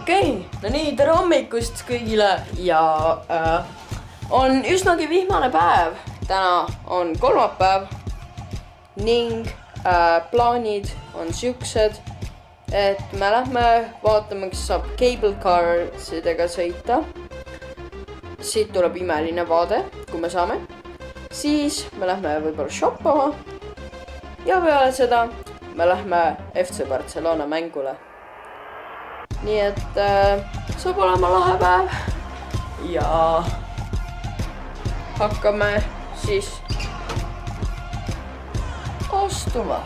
Okei, no nii, tere hommikust kõigile ja on üsnagi vihmane päev. Täna on kolmapäev ning plaanid on siuksed, et me lähme vaatama, kes saab cable car sidega sõita. Siit tuleb imeline vaade, kui me saame. Siis me lähme võib-olla shoppama ja peale seda me lähme FC Barcelona mängule. Nii et saab olema lahe päev ja hakkame siis astuma.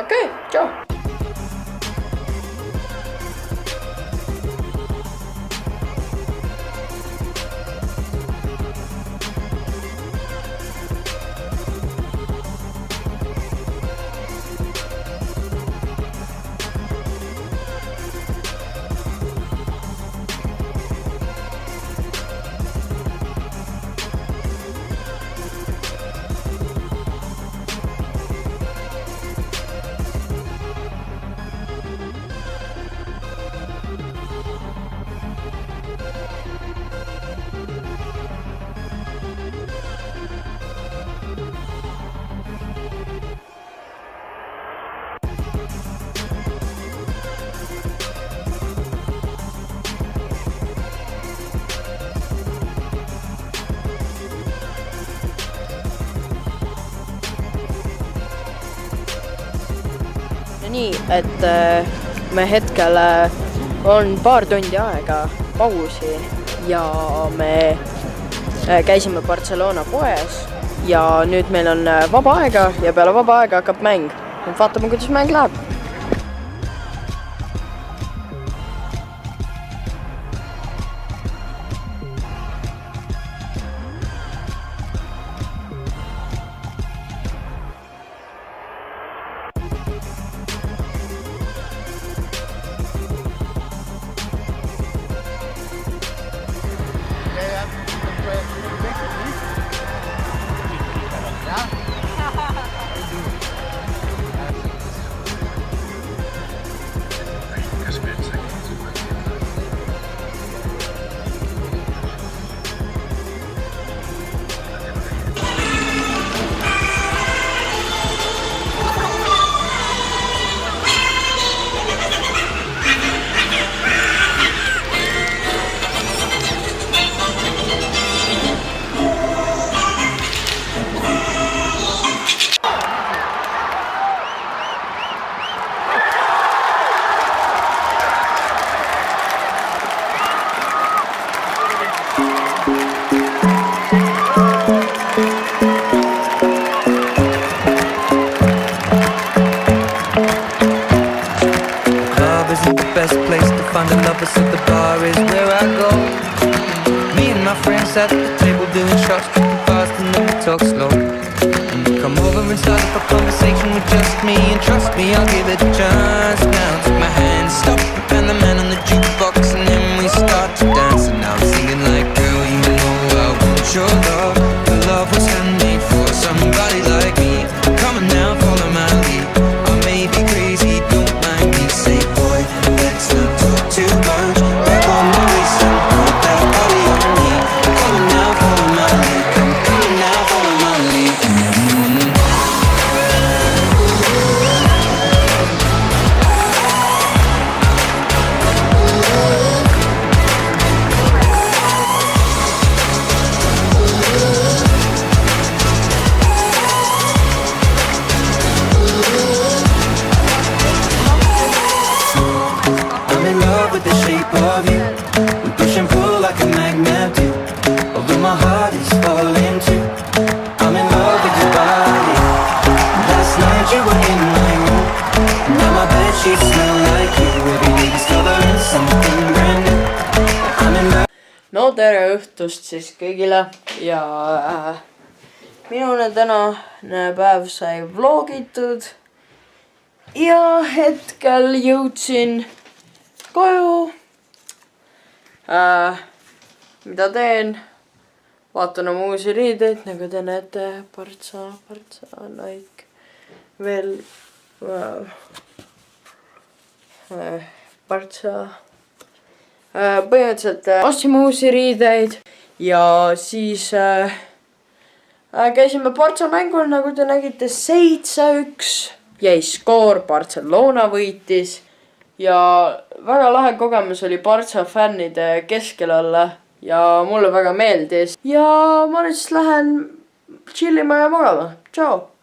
Okei, tšau! Nii, et me hetkel on paar tundi aega pausi ja me käisime Barcelona poes ja nüüd meil on vaba aega ja peale vaba aega hakkab mäng. Vaatame, kuidas mäng läheb. Find a lover, so the bar is where I go. Me and my friends at the table doing shots, tripping fast and then we talk slow. And you come over and start up a conversation with just me. And trust me, I'll give it a chance. Now take my hand, stop, and the man on the jukebox. And then we start to dance. And now I'm singing like, girl, you know I want your love. The love was handmade for somebody like me. Come on now, follow my lead. I may be crazy, don't mind me. Say, boy, let's not talk too much. Grab on my waist and put that body on me. Come on now, follow my lead. Come on now, follow my lead. I'm in love with the shape of you. We push and pull like a magnet do. Although my heart is falling too. I'm in love with your body. Last night you were in my room. Now my bedsheets smell like you. Every day discovering something brand new. I'm in love. No tere õhtust siis kõigile ja minule tänane päev sai vlogitud ja hetkel jõudsin koju. Mida teen? Vaatan oma uusi riideid, nagu te näete, Partsa, Nike, veel Partsa. Põhimõtteliselt ostsime uusi riideid ja siis käisime Partsa mängul, nagu te nägite, 7-1 jäi skoor, Barcelona võitis ja väga lahe kogemus oli Partsa fännide keskel olla ja mulle väga meeldis ja ma nüüd siis lähen chillima ja magama. Tšau!